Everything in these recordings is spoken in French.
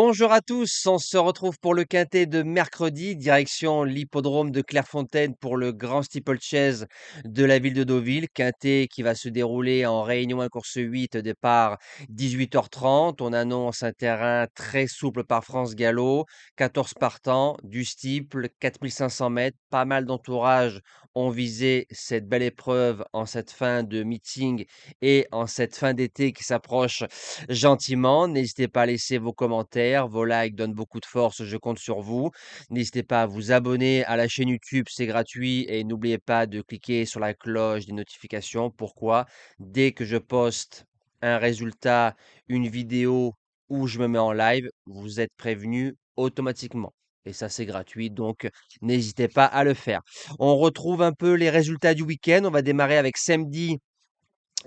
Bonjour à tous, on se retrouve pour le quintet de mercredi, direction l'hippodrome de Clairefontaine pour le grand steeplechase de la ville de Deauville. Quintet qui va se dérouler en Réunion 1 course 8, départ 18h30. On annonce un terrain très souple par France Gallo, 14 partants, du steeple, 4500 mètres, pas mal d'entourage ont visé cette belle épreuve en cette fin de meeting et en cette fin d'été qui s'approche gentiment. N'hésitez pas à laisser vos commentaires, vos likes donnent beaucoup de force, je compte sur vous. N'hésitez pas à vous abonner à la chaîne YouTube, c'est gratuit et n'oubliez pas de cliquer sur la cloche des notifications. Pourquoi? Dès que je poste un résultat, une vidéo où je me mets en live, vous êtes prévenu automatiquement. Et ça, c'est gratuit, donc n'hésitez pas à le faire. On retrouve un peu les résultats du week-end. On va démarrer avec samedi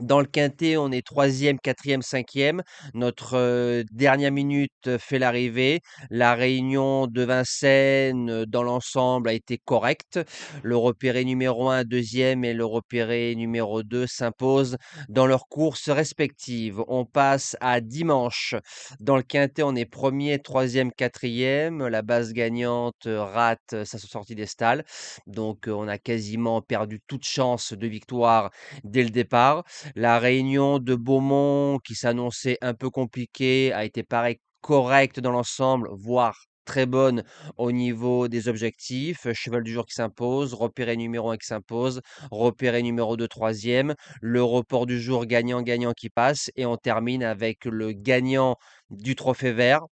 dans le quintet, on est troisième, quatrième, cinquième. Notre dernière minute fait l'arrivée. La réunion de Vincennes, dans l'ensemble, a été correcte. Le repéré numéro 1, deuxième, et le repéré numéro 2 s'imposent dans leurs courses respectives. On passe à dimanche. Dans le quintet, on est premier, troisième, quatrième. La base gagnante rate sa sortie des stalles. Donc, on a quasiment perdu toute chance de victoire dès le départ. La réunion de Beaumont, qui s'annonçait un peu compliquée, a été pareil correcte dans l'ensemble, voire très bonne au niveau des objectifs. Cheval du jour qui s'impose, repéré numéro 1 qui s'impose, repéré numéro 2 troisième, le report du jour gagnant-gagnant qui passe, et on termine avec le gagnant du trophée vert,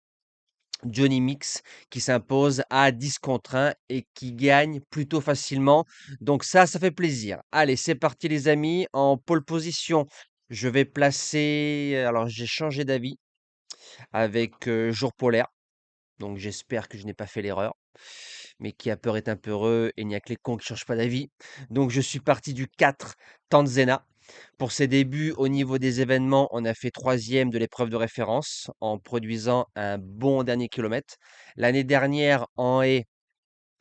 Johnny Mix, qui s'impose à 10 contre 1 et qui gagne plutôt facilement. Donc ça fait plaisir. Allez, c'est parti les amis. En pole position, je vais placer. Alors j'ai changé d'avis avec Jour Polaire. Donc j'espère que je n'ai pas fait l'erreur. Mais qui a peur est un peu heureux et il n'y a que les cons qui ne changent pas d'avis. Donc je suis parti du 4, Tanzena. Pour ses débuts au niveau des événements, on a fait troisième de l'épreuve de référence en produisant un bon dernier kilomètre. L'année dernière, en haie,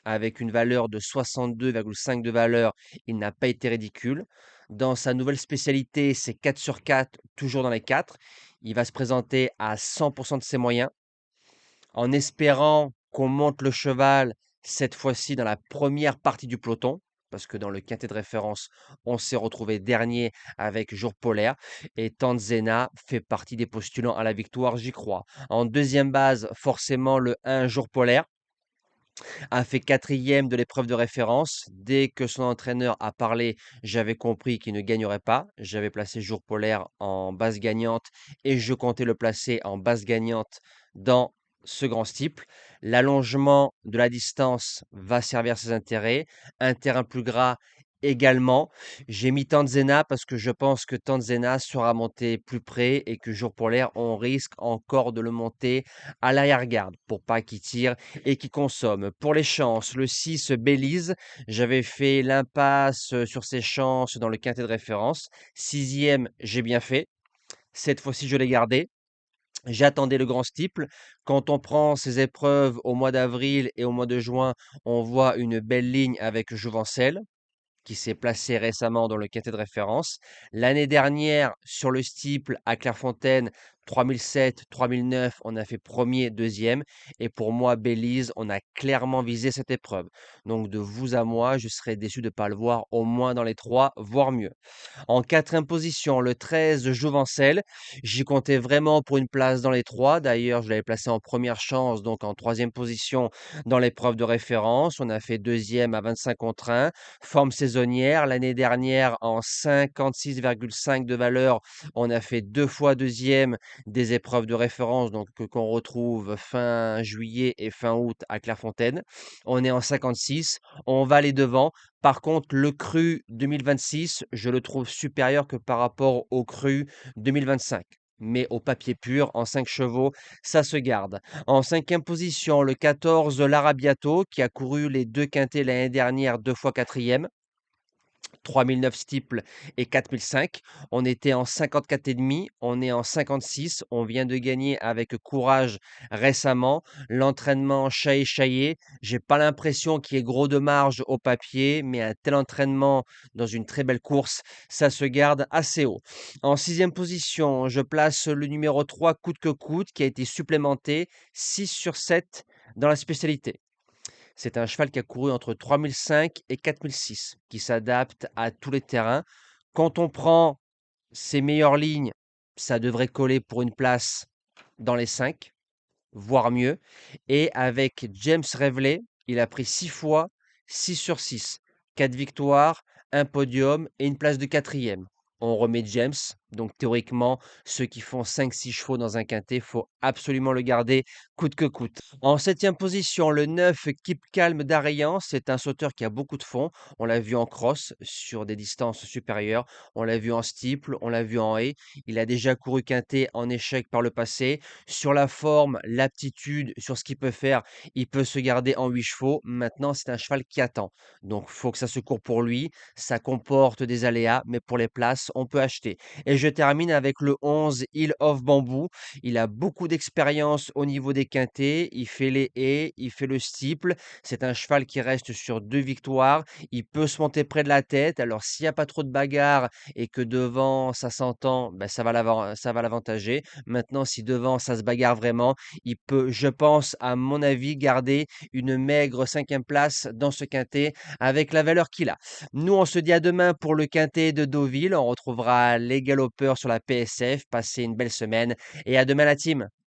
avec une valeur de 62,5 de valeur, il n'a pas été ridicule. Dans sa nouvelle spécialité, c'est 4 sur 4, toujours dans les 4. Il va se présenter à 100% de ses moyens, en espérant qu'on monte le cheval cette fois-ci dans la première partie du peloton, parce que dans le quintet de référence, on s'est retrouvé dernier avec Jour Polaire, et Tanzena fait partie des postulants à la victoire, j'y crois. En deuxième base, forcément le 1 Jour Polaire a fait quatrième de l'épreuve de référence. Dès que son entraîneur a parlé, j'avais compris qu'il ne gagnerait pas. J'avais placé Jour Polaire en base gagnante et je comptais le placer en base gagnante dans ce grand steeple. L'allongement de la distance va servir ses intérêts. Un terrain plus gras également. J'ai mis Tanzena parce que je pense que Tanzena sera monté plus près et que Jour Polaire, on risque encore de le monter à l'arrière-garde pour pas qu'il tire et qui consomme. Pour les chances, le 6 Belize, j'avais fait l'impasse sur ses chances dans le quintet de référence. Sixième, j'ai bien fait. Cette fois-ci, je l'ai gardé. J'attendais le grand steeple. Quand on prend ces épreuves au mois d'avril et au mois de juin, on voit une belle ligne avec Jouvencel, qui s'est placé récemment dans le quintet de référence. L'année dernière, sur le steeple à Clairefontaine, 3007, 3009, on a fait premier, deuxième. Et pour moi, Belize, on a clairement visé cette épreuve. Donc de vous à moi, je serais déçu de ne pas le voir au moins dans les trois, voire mieux. En quatrième position, le 13 Jouvencel. J'y comptais vraiment pour une place dans les trois. D'ailleurs, je l'avais placé en première chance, donc en troisième position dans l'épreuve de référence. On a fait deuxième à 25 contre 1. Forme saisonnière. L'année dernière, en 56,5 de valeur, on a fait deux fois deuxième des épreuves de référence, donc qu'on retrouve fin juillet et fin août à Clairefontaine. On est en 56. On va les devants. Par contre, le cru 2026, je le trouve supérieur que par rapport au cru 2025. Mais au papier pur, en 5 chevaux, ça se garde. En cinquième position, le 14 l'Arabiato, qui a couru les deux quintets l'année dernière, deux fois quatrième. 3009 steeple et 4005. On était en 54,5, on est en 56. On vient de gagner avec Courage récemment. L'entraînement chaillé. J'ai pas l'impression qu'il y ait gros de marge au papier, mais un tel entraînement dans une très belle course, ça se garde assez haut. En sixième position, je place le numéro 3 coûte que coûte, qui a été supplémenté 6 sur 7 dans la spécialité. C'est un cheval qui a couru entre 3005 et 4006, qui s'adapte à tous les terrains. Quand on prend ses meilleures lignes, ça devrait coller pour une place dans les 5, voire mieux. Et avec James Reveley, il a pris 6 fois 6 sur 6, 4 victoires, un podium et une place de quatrième. On remet James, donc théoriquement, ceux qui font 5-6 chevaux dans un quintet, faut absolument le garder coûte que coûte. En septième position, le 9 Keep Calm d'Arayan, c'est un sauteur qui a beaucoup de fond. On l'a vu en cross sur des distances supérieures, on l'a vu en steeple, on l'a vu en haie. Il a déjà couru quintet en échec par le passé. Sur la forme, l'aptitude, sur ce qu'il peut faire, il peut se garder en 8 chevaux. Maintenant, c'est un cheval qui attend. Donc, il faut que ça se court pour lui. Ça comporte des aléas, mais pour les places, on peut acheter. Et je termine avec le 11 Hill of Bamboo. Il a beaucoup d'expérience au niveau des quintets. Il fait les haies, il fait le steeple. C'est un cheval qui reste sur 2 victoires. Il peut se monter près de la tête. Alors, s'il n'y a pas trop de bagarre et que devant, ça s'entend, ben, ça va l'avantager. Maintenant, si devant, ça se bagarre vraiment, il peut, je pense, à mon avis, garder une maigre cinquième place dans ce quintet avec la valeur qu'il a. Nous, on se dit à demain pour le quintet de Deauville. On retrouvera les galopeurs sur la PSF. Passez une belle semaine et à demain la team.